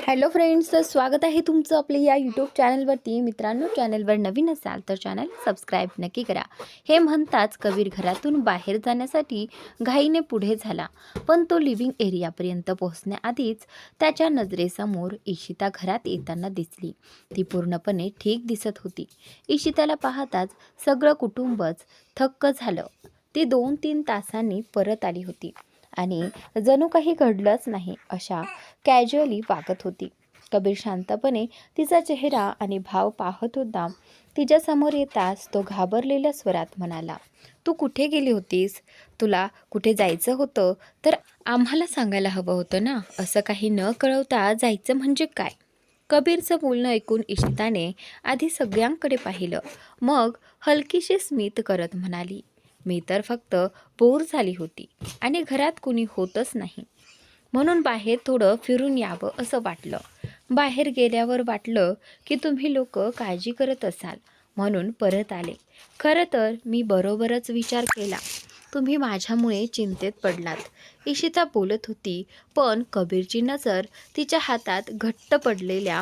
Hello friends, तर स्वागत आहे तुमचं आपल्या या यूट्यूब चॅनलवरती. मित्रांनो, चॅनलवर नवीन असाल तर चॅनल सबस्क्राईब नक्की करा. हे म्हणताच कबीर घरातून बाहेर जाण्यासाठी घाईने पुढे झाला, पण तो लिव्हिंग एरियापर्यंत पोहोचण्याआधीच त्याच्या नजरेसमोर इशिता घरात येताना दिसली. ती पूर्णपणे ठीक दिसत होती. इशिताला पाहताच सगळं कुटुंबच थक्क झालं. ती 2-3 तासांनी परत आली होती आणि जणू काही घडलंच नाही अशा कॅज्युअली वागत होती. कबीर शांतपणे तिचा चेहरा आणि भाव पाहत होता. तिच्यासमोर येताच तो घाबरलेल्या स्वरात म्हणाला, "तू कुठे गेली होतीस? तुला कुठे जायचं होतं तर आम्हाला सांगायला हवं होतं ना. असं काही न कळवता जायचं म्हणजे काय?" कबीरचं बोलणं ऐकून इशिताने आधी सगळ्यांकडे पाहिलं, मग हलकीशी स्मित करत म्हणाली, "मी तर फक्त बोर झाली होती आणि घरात कुणी होतच नाही, म्हणून बाहेर थोडं फिरून यावं असं वाटलं. बाहेर गेल्यावर वाटलं की तुम्ही लोक काळजी करत असाल, म्हणून परत आले. खरं तर मी बरोबरच विचार केला. तुम्ही माझ्यामुळे चिंतेत पडलात." इशिता बोलत होती, पण कबीरची नजर तिच्या हातात घट्ट पडलेल्या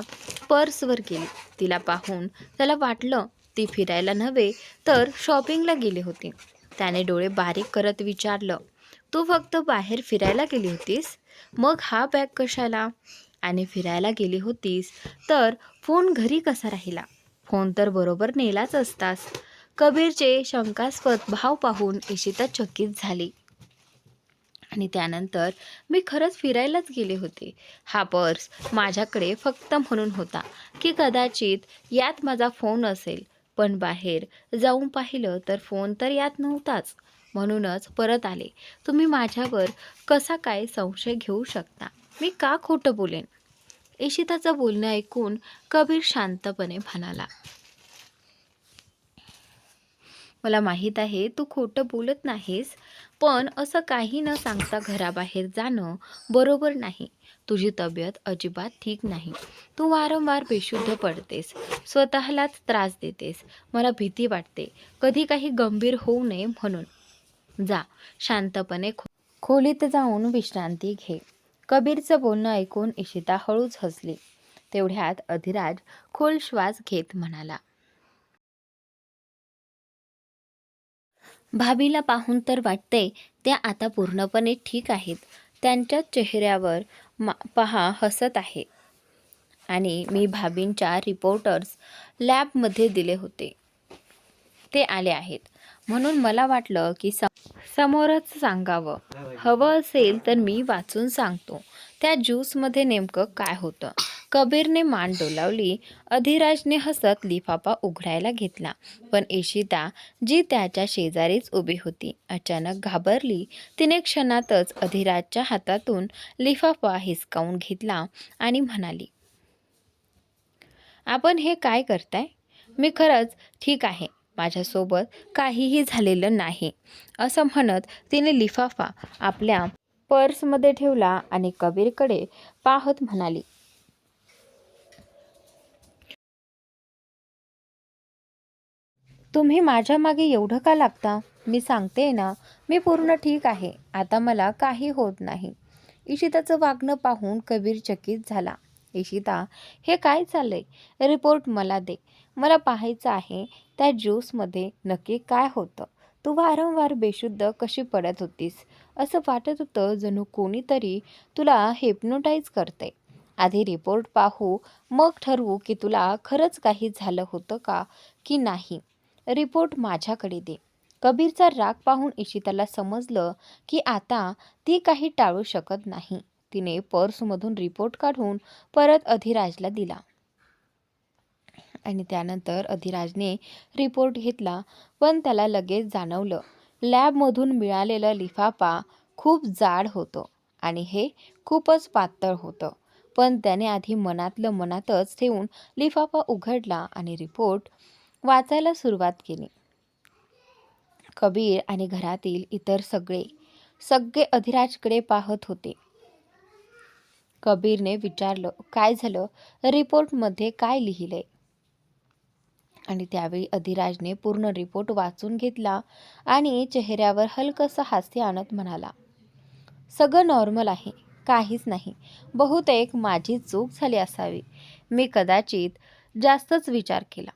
पर्सवर गेली. तिला पाहून त्याला वाटलं ती फिरायला नव्हे तर शॉपिंगला गेली होती. त्याने डोळे बारीक करत विचारलं, "तू फक्त बाहेर फिरायला गेली होतीस? मग हा बॅग कशाला? आणि फिरायला गेली होतीस तर फोन घरी कसा राहिला? फोन तर बरोबर नेलाच असतास." कबीरचे शंकास्पद भाव पाहून इशिता चकित झाली आणि त्यानंतर, "मी खरंच फिरायलाच गेले होते. हा पर्स माझ्याकडे फक्त म्हणून होता की कदाचित यात माझा फोन असेल, पण बाहेर जाऊन पाहिलं तर फोन तर यात नव्हताच. म्हणूनच परत आले. तुम्ही माझ्यावर कसा काय संशय घेऊ शकता? मी का खोटं बोलेन?" इशिताचं बोलणं ऐकून कबीर शांतपणे म्हणाला, "मला माहीत आहे तू खोटं बोलत नाहीस, पण असं काही न सांगता घराबाहेर जाणं बरोबर नाही. तुझी तब्येत अजिबात ठीक नाही. तू वारंवार बेशुद्ध पडतेस, स्वतःलाच त्रास देतेस. मला भीती वाटते कधी काही गंभीर होऊ नये म्हणून. जा, शांतपणे खोलीत जाऊन विश्रांती घे." कबीरचं बोलणं ऐकून इशिता हळूच हसली. तेवढ्यात अधिराज खोल श्वास घेत म्हणाला, "भाभीला पाहून तर वाटते त्या आता पूर्णपणे ठीक आहेत. त्यांच्या चेहऱ्यावर पहा हसत आहे. आणि मी भाभींच्या रिपोर्टर्स लॅबमध्ये दिले होते. ते आले आहेत. म्हणून मला वाटलं की समोरच सांगावं. हवं असेल तर मी वाचून सांगतो त्या ज्यूसमध्ये नेमकं काय होतं." कबीरने मान डोलावली. अधिराजने हसत लिफाफा उघडायला घेतला, पण इशिता, जी त्याच्या शेजारीच उभी होती, अचानक घाबरली. तिने क्षणातच अधिराजच्या हातातून लिफाफा हिसकावून घेतला आणि म्हणाली, "आपण हे काय करताय? मी खरंच ठीक आहे. माझ्यासोबत काहीही झालेलं नाही." असं म्हणत तिने लिफाफा आपल्या पर्समध्ये ठेवला आणि कबीरकडे पाहत म्हणाली, "तुम्ही माझ्या मागे एवढं का लागता? मी सांगते ना, मी पूर्ण ठीक आहे. आता मला काही होत नाही." इशिताचं वागणं पाहून कबीर चकित झाला. "इशिता, हे काय चाललंय? रिपोर्ट मला दे. मला पाहायचं आहे त्या ज्यूसमध्ये नक्की काय होतं. तू वारंवार बेशुद्ध कशी पडत होतीस? असं वाटत होतं जणू कोणीतरी तुला हिप्नोटाईज करते. आधी रिपोर्ट पाहू, मग ठरवू की तुला खरंच काही झालं होतं का की नाही. रिपोर्ट माझ्याकडे दे." कबीरचा राग पाहून इशिताला समजलं की आता ती काही टाळू शकत नाही. तिने पर्समधून रिपोर्ट काढून परत अधिराजला दिला आणि त्यानंतर अधिराजने रिपोर्ट घेतला, पण त्याला लगेच जाणवलं लॅबमधून मिळालेलं लिफाफा खूप जाड होतं आणि हे खूपच पातळ होतं. पण त्याने आधी मनातलं मनातच ठेवून लिफाफा उघडला आणि रिपोर्ट वाचायला सुरुवात केली. कबीर आणि घरातील इतर सगळे अधिराजकडे पाहत होते. कबीरने विचारलं, "काय झालं? रिपोर्टमध्ये काय लिहिलंय?" आणि त्यावेळी अधिराजने पूर्ण रिपोर्ट वाचून घेतला आणि चेहऱ्यावर हलकंसं हास्य आणत म्हणाला, "सगळं नॉर्मल आहे. काहीच नाही. बहुतेक माझी चूक झाली असावी. मी कदाचित जास्तच विचार केला.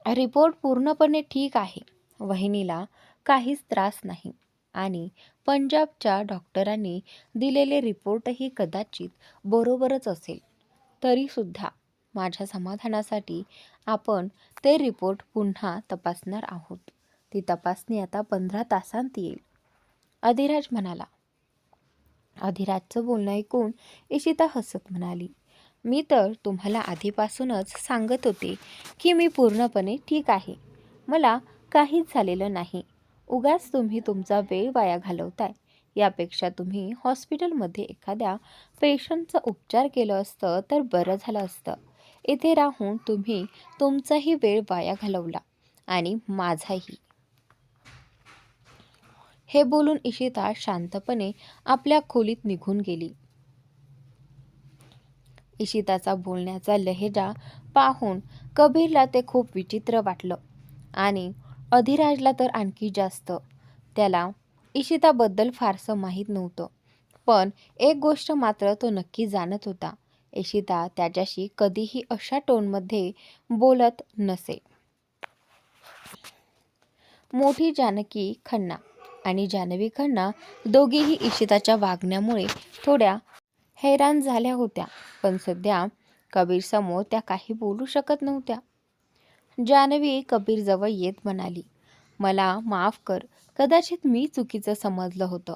रिपोर्ट पूर्णपणे ठीक आहे. वहिनीला काहीच त्रास नाही आणि पंजाबच्या डॉक्टरांनी दिलेले रिपोर्टही कदाचित बरोबरच असेल. तरीसुद्धा माझ्या समाधानासाठी आपण ते रिपोर्ट पुन्हा तपासणार आहोत. ती तपासणी आता 15 तासांत येईल, अधिराज म्हणाला. अधिराजचं बोलणं ऐकून इशिता हसत म्हणाली, मी तर तुम्हाला आधीपासूनच सांगत होते की मी पूर्णपणे ठीक आहे. मला काहीच झालेलं नाही. उगाच तुम्ही तुमचा वेळ वाया घालवताय. यापेक्षा तुम्ही हॉस्पिटलमध्ये एखाद्या पेशंटचा उपचार केलं असतं तर बरं झालं असतं. इथे राहून तुम्ही तुमचाही वेळ वाया घालवला आणि माझाही. हे बोलून इशिता शांतपणे आपल्या खोलीत निघून गेली. इशिताचा बोलण्याचा लहेजा पाहून कबीरला ते खूप विचित्र वाटलं आणि अधिराजला तर आणखी जास्त. त्याला इशिताबद्दल फारसं माहीत नव्हतं, पण एक गोष्ट मात्र तो नक्की जाणत होता. इशिता त्याच्याशी कधीही अशा टोनमध्ये बोलत नसे. मोठी जानकी खन्ना आणि जान्हवी खन्ना दोघीही इशिताच्या वागण्यामुळे थोड्या हैराण झाल्या होत्या, पण सध्या कबीरसमोर त्या काही बोलू शकत नव्हत्या. जान्हवी कबीरजवळ येत म्हणाली, मला माफ कर, कदाचित मी चुकीचं समजलं होतं.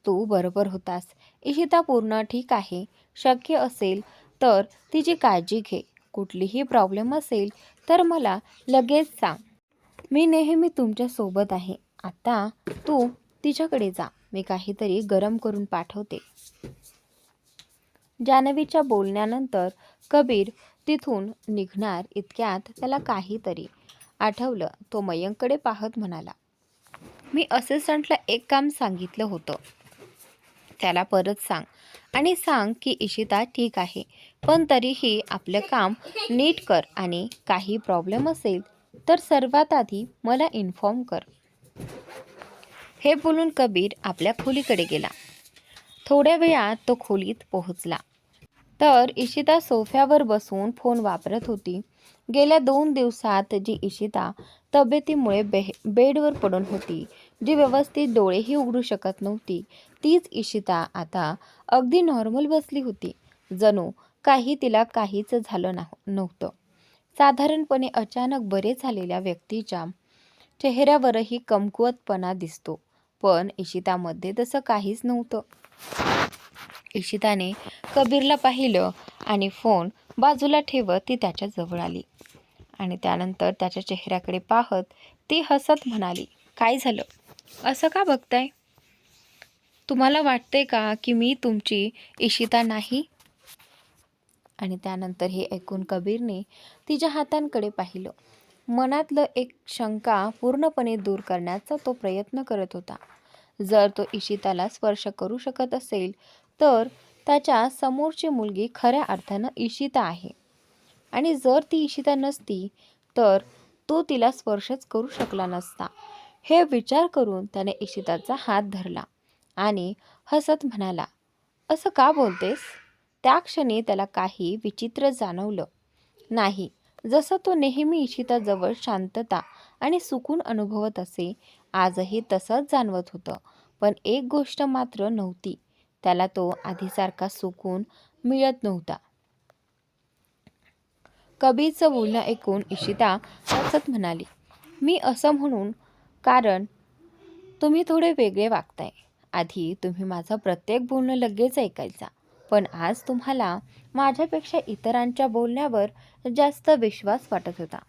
तू बरोबर होतास. इशिता पूर्ण ठीक आहे. शक्य असेल तर तिची काळजी घे. कुठलीही प्रॉब्लेम असेल तर मला लगेच सांग. मी नेहमी तुमच्या सोबत आहे. आता तू तिच्याकडे जा. मी काहीतरी गरम करून पाठवते. जान्हवीच्या बोलण्यानंतर कबीर तिथून निघणार इतक्यात त्याला काहीतरी आठवलं. तो मयंककडे पाहत म्हणाला, मी असिस्टंटला एक काम सांगितलं होतं, त्याला परत सांग आणि सांग की इशिता ठीक आहे, पण तरीही आपलं काम नीट कर आणि काही प्रॉब्लेम असेल तर सर्वात आधी मला इन्फॉर्म कर. हे बोलून कबीर आपल्या खोलीकडे गेला. थोड्या वेळात तो खोलीत पोहोचला तर इशिता सोफ्यावर बसून फोन वापरत होती. गेल्या 2 दिवसात जी इशिता तब्येतीमुळे बेडवर पडून होती, जी व्यवस्थित डोळेही उघडू शकत नव्हती, तीच इशिता आता अगदी नॉर्मल बसली होती. जणू काही तिला काहीच झालं नव्हतं. साधारणपणे अचानक बरे झालेल्या व्यक्तीच्या चेहऱ्यावरही कमकुवतपणा दिसतो, पण इशितामध्ये तसं काहीच नव्हतं. इशिताने कबीरला पाहिलं आणि फोन बाजूला ठेवत ती त्याच्या जवळ आली आणि त्यानंतर त्याच्या चेहऱ्याकडे पाहत ती हसत म्हणाली, काय झालं? असं का बघताय? तुम्हाला वाटतंय का की मी तुमची इशिता नाही? आणि त्यानंतर हे ऐकून कबीरने तिच्या हातांकडे पाहिलं. मनातलं एक शंका पूर्णपणे दूर करण्याचा तो प्रयत्न करत होता. जर तो इशिताला स्पर्श करू शकत असेल तर त्याच्या समोरची मुलगी खऱ्या अर्थानं इशिता आहे आणि जर ती इशिता नसती तर तो तिला स्पर्शच करू शकला नसता. हे विचार करून त्याने इशिताचा हात धरला आणि हसत म्हणाला, असं का बोलतेस? त्या क्षणी त्याला काही विचित्र जाणवलं नाही. जसं तो नेहमी इशिताजवळ शांतता आणि सुकून अनुभवत असे, आजही तसंच जाणवत होतं. पण एक गोष्ट मात्र नव्हती, त्याला तो आधीसारखा सुकून मिळत नव्हता. कबीरचं बोलणं ऐकून इशिता हसत म्हणाली, मी असं म्हणून कारण तुम्ही थोडे वेगळे वागताय. आधी तुम्ही माझं प्रत्येक बोलणं लगेच ऐकायचा, पण आज तुम्हाला माझ्यापेक्षा इतरांच्या बोलण्यावर जास्त विश्वास वाटत होता.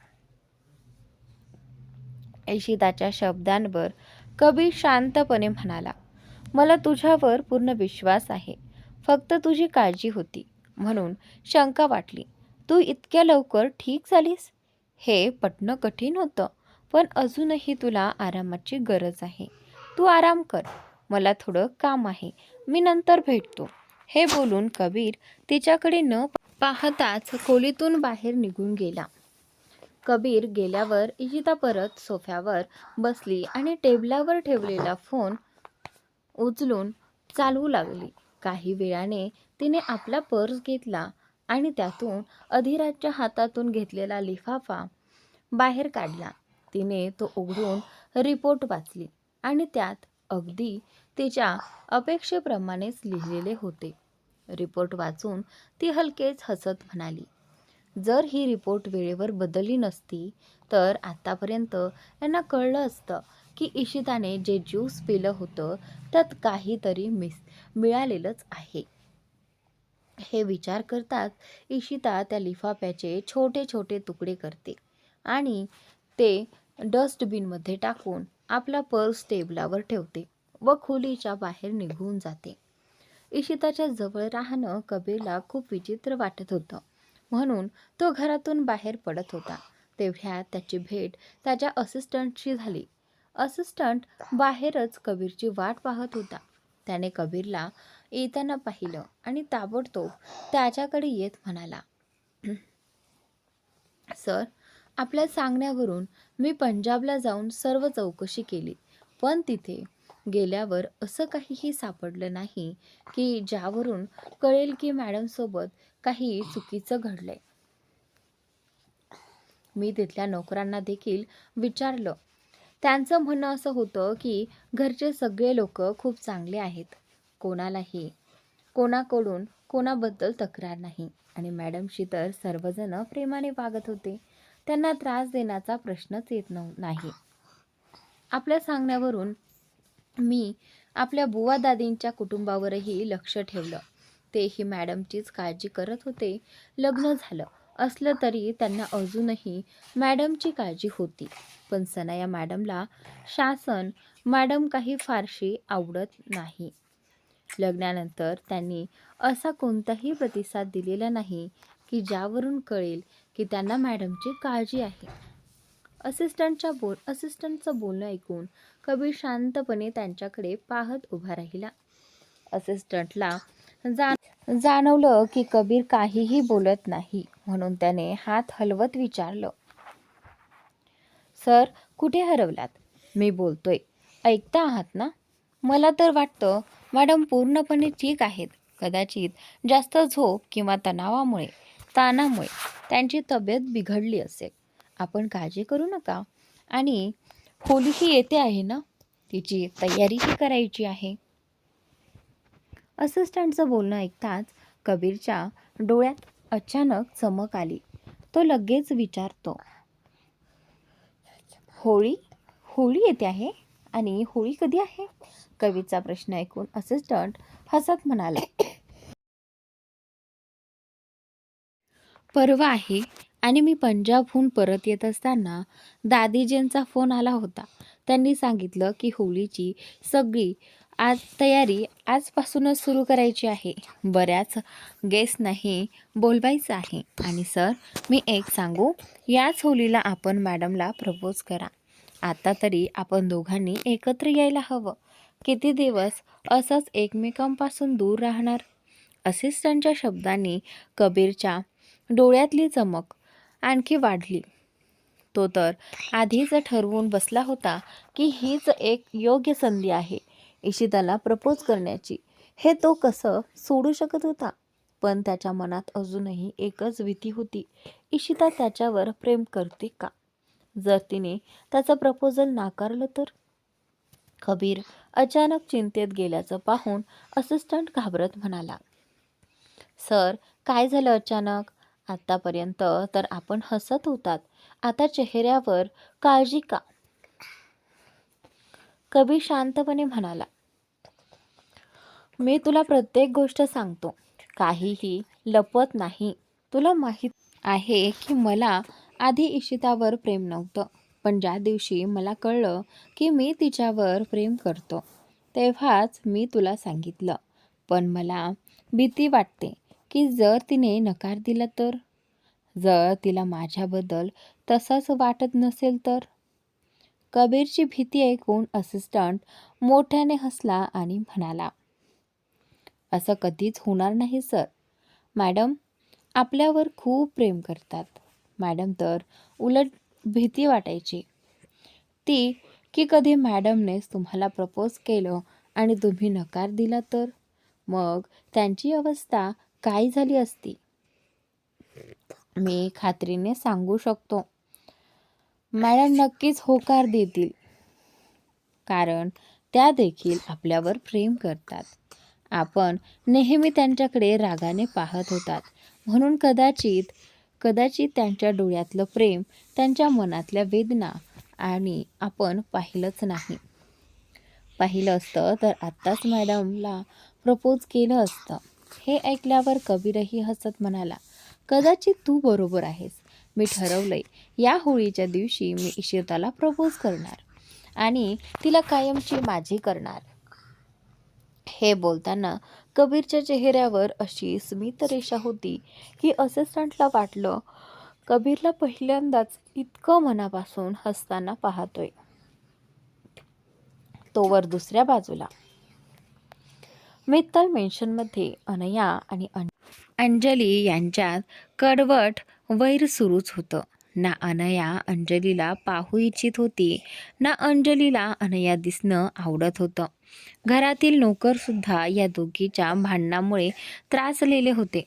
इशिताच्या शब्दांवर कबीर शांतपणे म्हणाला, मला तुझ्यावर पूर्ण विश्वास आहे. फक्त तुझी काळजी होती म्हणून शंका वाटली. तू इतक्या लवकर ठीक झालीस हे पटणं कठीण होतं, पण अजूनही तुला आरामाची गरज आहे. तू आराम कर. मला थोडं काम आहे. मी नंतर भेटतो. हे बोलून कबीर तिच्याकडे न पाहताच खोलीतून बाहेर निघून गेला. कबीर गेल्यावर इशिता परत सोफ्यावर बसली आणि टेबलावर ठेवलेला फोन उचलून चालवू लागली. काही वेळाने तिने आपला पर्स घेतला आणि त्यातून अधीराजच्या हातातून घेतलेला लिफाफा बाहेर काढला. तिने तो उघडून रिपोर्ट वाचली आणि त्यात अगदी तिच्या अपेक्षेप्रमाणेच लिहिलेले होते. रिपोर्ट वाचून ती हलकेच हसत म्हणाली, जर ही रिपोर्ट वेळेवर बदलली नसती तर आतापर्यंत यांना कळलं असतं की इशिताने जे ज्यूस पिलं होतं त्यात काहीतरी मिळालेलंच आहे. हे विचार करताच इशिता त्या लिफाफ्याचे छोटे छोटे तुकडे करते आणि ते डस्टबिनमध्ये टाकून आपला पर्स टेबलावर ठेवते व खोलीच्या बाहेर निघून जाते. इशिताच्या जवळ राहणं कबीरला खूप विचित्र वाटत होतं, म्हणून तो घरातून बाहेर पडत होता. तेवढ्यात त्याची भेट त्याच्या असिस्टंटशी झाली. असिस्टंट बाहेरच कबीरची वाट पाहत होता. त्याने कबीरला येताना पाहिलं आणि ताबडतोब त्याच्याकडे येत म्हणाला, सर, आपल्या सांगण्यावरून मी पंजाबला जाऊन सर्व चौकशी केली, पण तिथे गेल्यावर असं काहीही सापडलं नाही की ज्यावरून कळेल की मॅडमसोबत काही चुकीचं घडलंय. मी तिथल्या नोकरांना देखील विचारलं. त्यांचं म्हणणं असं होतं की घरचे सगळे लोक खूप चांगले आहेत. कोणाकडून कोणाबद्दल तक्रार नाही आणि मॅडमशी तर सर्वजण प्रेमाने वागत होते. त्यांना त्रास देण्याचा प्रश्नच येत नाही. आपल्या सांगण्यावरून मी आपल्या बुवा दादींच्या कुटुंबावरही लक्ष ठेवलं. तेही मॅडमचीच काळजी करत होते. लग्न झालं असलं तरी त्यांना अजूनही मॅडमची काळजी होती. पण सनाया मॅडमला शासन मॅडम काही फारशी आवडत नाही. लग्नानंतर त्यांनी असा कोणताही प्रतिसाद दिलेला नाही की ज्यावरून कळेल की त्यांना मॅडमची काळजी आहे. असिस्टंटचं बोलणं ऐकून कबीर शांतपणे त्यांच्याकडे पाहत उभा राहिला. असिस्टंटला जाणवलं की कबीर काहीही बोलत नाही, म्हणून त्याने हात हलवत विचारलं, सर, कुठे हरवलात? मी बोलतोय, ऐकता आहात ना? मला तर वाटतं मॅडम पूर्णपणे ठीक आहेत. कदाचित जास्त झोप किंवा ताणामुळे त्यांची तब्येत बिघडली असेल. आपण काळजी करू नका. आणि होलीही येते आहे ना, तिची तयारीही करायची आहे. असिस्टंटचं बोलणं ऐकताच कबीरच्या डोळ्यात अचानक चमक आली. तो लगेच विचारतो, होळी येते आहे आणि होळी कधी आहे? कबीरचा प्रश्न ऐकून असिस्टंट हसत म्हणाला, परवा आहे आणि मी पंजाबहून परत येत असताना दादीजींचा फोन आला होता. त्यांनी सांगितलं की होळीची सगळी तयारी आजपासूनच सुरू करायची आहे. बऱ्याच गेस्टनाही बोलवायचं आहे. आणि सर, मी एक सांगू, याच होळीला आपण मॅडमला प्रपोज करा. आता तरी आपण दोघांनी एकत्र यायला हवं. किती दिवस असंच एकमेकांपासून दूर राहणार? असिस्टंटच्या शब्दांनी कबीरच्या डोळ्यातली चमक आणखी वाढली. तो तर आधीच ठरवून बसला होता की हीच एक योग्य संधी आहे इशिताला प्रपोज करण्याची. हे तो कसं सोडू शकत होता? पण त्याच्या मनात अजूनही एकच भीती होती, इशिता त्याच्यावर प्रेम करते का? जर तिने त्याचं प्रपोजल नाकारलं तर? कबीर अचानक चिंतेत गेल्याचं पाहून असिस्टंट घाबरत म्हणाला, सर, काय झालं अचानक? आतापर्यंत तर आपण हसत होतात, आता चेहऱ्यावर काळजी का? कबीर शांतपणे म्हणाला, मी तुला प्रत्येक गोष्ट सांगतो, काहीही लपवत नाही. तुला माहीत आहे की मला आधी इशितावर प्रेम नव्हतं, पण ज्या दिवशी मला कळलं की मी तिच्यावर प्रेम करतो तेव्हाच मी तुला सांगितलं. पण मला भीती वाटते की जर तिने नकार दिला तर? जर तिला माझ्याबद्दल तसंच वाटत नसेल तर? कबीरची भीती ऐकून असिस्टंट मोठ्याने हसला आणि म्हणाला, असं कधीच होणार नाही सर. मॅडम आपल्यावर खूप प्रेम करतात. मॅडम तर उलट भीती वाटायची ती की कधी मॅडमनेच तुम्हाला प्रपोज केलं आणि तुम्ही नकार दिला तर मग त्यांची अवस्था काय झाली असती? मी खात्रीने सांगू शकतो, मॅडम नक्कीच होकार देतील, कारण त्या देखील आपल्यावर प्रेम करतात. आपण नेहमी त्यांच्याकडे रागाने पाहत होतात, म्हणून कदाचित कदाचित त्यांच्या डोळ्यातलं प्रेम, त्यांच्या मनातल्या वेदना आणि आपण पाहिलंच नाही. पाहिलं असतं तर आत्ताच मॅडमला प्रपोज केलं असतं. हे ऐकल्यावर कबीरही हसत म्हणाला, कदाचित तू बरोबर आहेस. मी ठरवलंय, या होळीच्या दिवशी मी इशिताला प्रपोज करणार आणि तिला कायमची माझी करणार. हे बोलताना कबीरच्या चेहऱ्यावर अशी स्मित रेषा होती की असिस्टंटला वाटलं कबीरला पहिल्यांदाच इतकं मनापासून हसताना पाहतोय. तोवर दुसऱ्या बाजूला मित्तल मेन्शनमध्ये अनया आणि अंजली यांच्यात कडवट वैर सुरूच होतं. ना अनया अंजलीला पाहू इच्छित होती, ना अंजलीला अनया दिसणं आवडत होतं. घरातील नोकरसुद्धा या दोघीच्या भांडणामुळे त्रासलेले होते.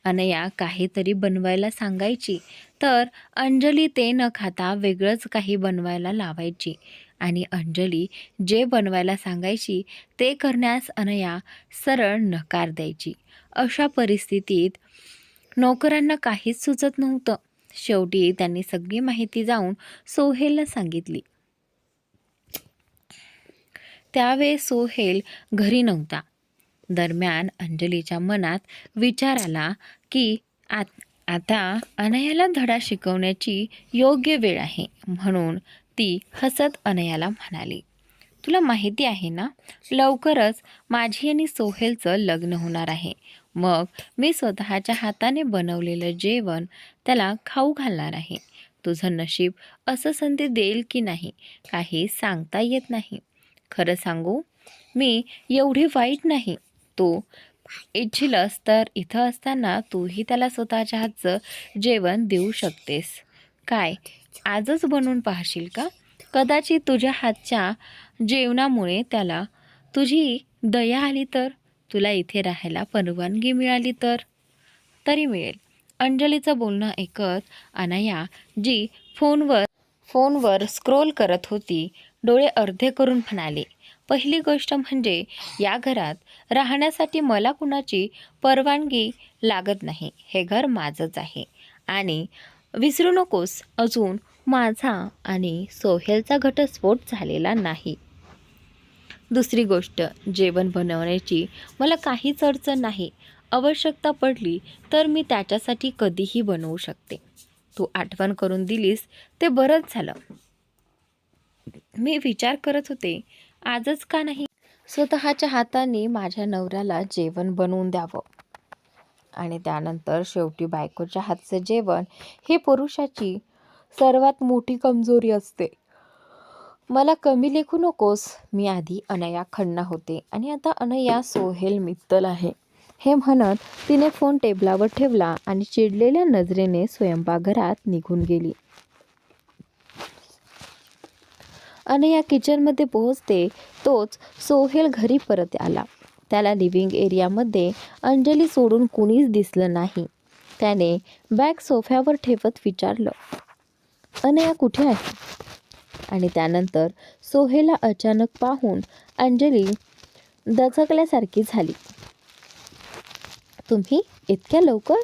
अनया काहीतरी बनवायला सांगायची तर अंजली ते न खाता वेगळंच काही बनवायला लावायची आणि अंजली जे बनवायला सांगायची ते करण्यास अनया सरळ नकार द्यायची. अशा परिस्थितीत नोकरांना काहीच सुचत नव्हतं. शेवटी त्यांनी सगळी माहिती जाऊन सोहेलला सांगितली. त्यावेळेस सोहेल घरी नव्हता. दरम्यान अंजलीच्या मनात विचार आला की आता अनयाला धडा शिकवण्याची योग्य वेळ आहे. म्हणून ती हसत अनयाला म्हणाली, तुला माहिती आहे ना, लवकरच माझी आणि सोहेलचं लग्न होणार आहे. मग मी स्वतःच्या हाताने बनवलेलं जेवण त्याला खाऊ घालणार आहे. तुझं नशीब असं संधी देईल की नाही काही सांगता येत नाही. खरं सांगू, मी एवढी वाईट नाही. तू इच्छिलस तर इथं असताना तूही त्याला स्वतःच्या हातचं जेवण देऊ शकतेस. काय आजच बनवून पाहशील का? कदाचित तुझ्या हातच्या जेवणामुळे त्याला तुझी दया आली तर, तुला इथे राहायला परवानगी मिळाली तर तरी मिळेल. अंजलीचं बोलणं ऐकत अनया जी फोनवर स्क्रोल करत होती, डोळे अर्धे करून म्हणाले, पहिली गोष्ट म्हणजे या घरात राहण्यासाठी मला कुणाची परवानगी लागत नाही. हे घर माझंच आहे आणि विसरू नकोस, अजून माझा आणि सोहेलचा घटस्फोट झालेला नाही. दुसरी गोष्ट, जेवण बनवण्याची मला काहीच अडचण नाही. आवश्यकता पडली तर मी त्याच्यासाठी कधीही बनवू शकते. तू आठवण करून दिलीस ते बरंच झालं. मी विचार करत होते, आजच का नाही स्वतःच्या हाताने माझ्या नवऱ्याला जेवण बनवून द्यावं. आणि त्यानंतर शेवटी बायकोच्या हातचं जेवण हे पुरुषाची सर्वात मोठी कमजोरी असते. मला कमी लेखू नकोस. मी आधी अनया खन्ना होते आणि आता अनया सोहेल मित्तल आहे. हे म्हणत तिने फोन टेबलावर ठेवला आणि चिडलेल्या नजरेने स्वयंपाकघरात निघून गेली. अनया किचनमध्ये पोहोचते तोच सोहेल घरी परत आला. त्याला लिव्हिंग एरियामध्ये अंजली सोडून कुणीच दिसलं नाही. त्याने बॅग सोफ्यावर ठेवत विचारलं, अनया कुठे आहे? आणि त्यानंतर सोहेलला अचानक पाहून अंजली दचकल्यासारखी झाली. तुम्ही इतक्या लवकर?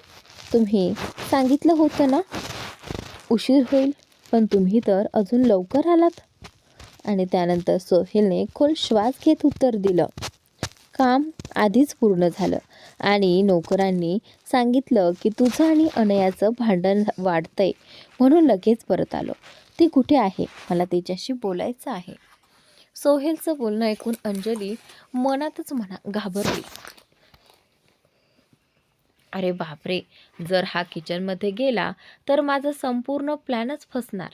तुम्ही सांगितलं होतं ना उशीर होईल, पण तुम्ही तर अजून लवकर आलात. आणि त्यानंतर सोहेलने खोल श्वास घेत उत्तर दिलं, काम आधीच पूर्ण झालं आणि नोकरांनी सांगितलं की तुझं आणि अनयाचं भांडण वाढतंय, म्हणून लगेच परत आलो. ती कुठे आहे? मला तिच्याशी बोलायचं आहे. सोहेलचं बोलणं ऐकून अंजली मनातच घाबरली. अरे बापरे, जर हा किचनमध्ये गेला तर माझा संपूर्ण प्लॅनच फसणार.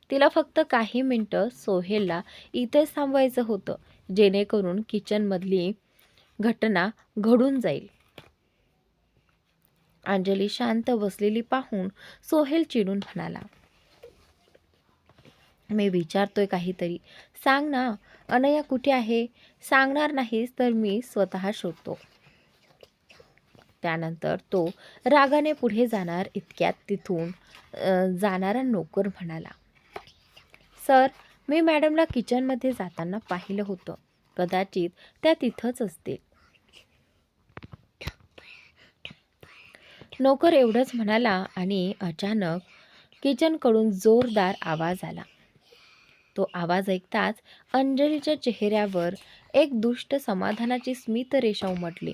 तिला फक्त काही मिनटं सोहेलला इथेच थांबवायचं होतं, जेणेकरून किचनमधली घटना घडून जाईल. अंजली शांत बसलेली पाहून सोहेल चिडून म्हणाला, मी विचारतोय काहीतरी, सांग ना, अनया कुठे आहे? सांगणार नाहीस तर मी स्वतः शोधतो. त्यानंतर तो रागाने पुढे जाणार इतक्यात तिथून जाणारा नोकर म्हणाला, सर, मी मॅडमला किचनमध्ये जाताना पाहिलं होतं. कदाचित त्या तिथंच असतील. नोकर एवढंच म्हणाला आणि अचानक किचनकडून जोरदार आवाज आला. तो आवाज ऐकताच अंजलीच्या चेहऱ्यावर एक दुष्ट समाधानाची स्मितरेषा उमटली.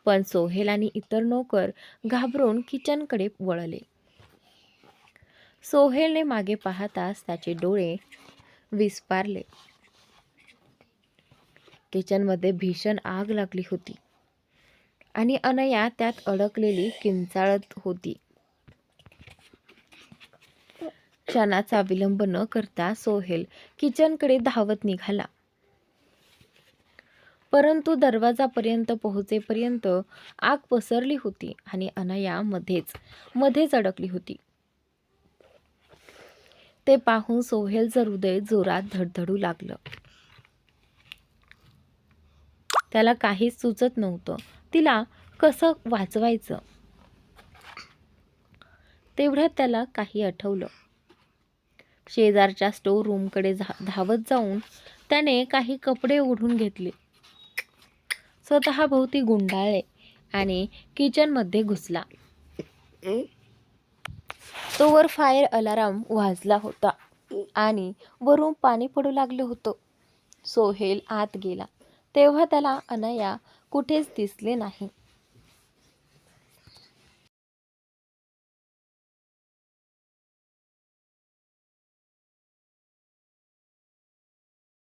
पण सोहेल आणि इतर नोकर घाबरून किचनकडे वळले. सोहेलने मागे पाहताच त्याचे डोळे विस्फारले. किचनमध्ये भीषण आग लागली होती आणि अनया त्यात अडकलेली किंचाळत होती. क्षणाचा विलंब न करता सोहेल किचनकडे धावत निघाला. परंतु दरवाजापर्यंत पोहोचेपर्यंत आग पसरली होती आणि अनया मध्येच अडकली होती. ते पाहून सोहेलचं हृदय जोरात धडधडू लागलं. त्याला काहीच सुचत नव्हतं. तिला कसं वाचवायचं? तेवढ्यात त्याला काही आठवलं. शेजारच्या स्टोर रूमकडे धावत जाऊन त्याने काही कपडे ओढून घेतले, स्वतः भोवती गुंडाळले आणि किचनमध्ये घुसला. तोवर फायर अलार्म वाजला होता आणि वरून पाणी पडू लागलं होतं. सोहेल आत गेला तेव्हा त्याला अनया कुठेच दिसले नाही.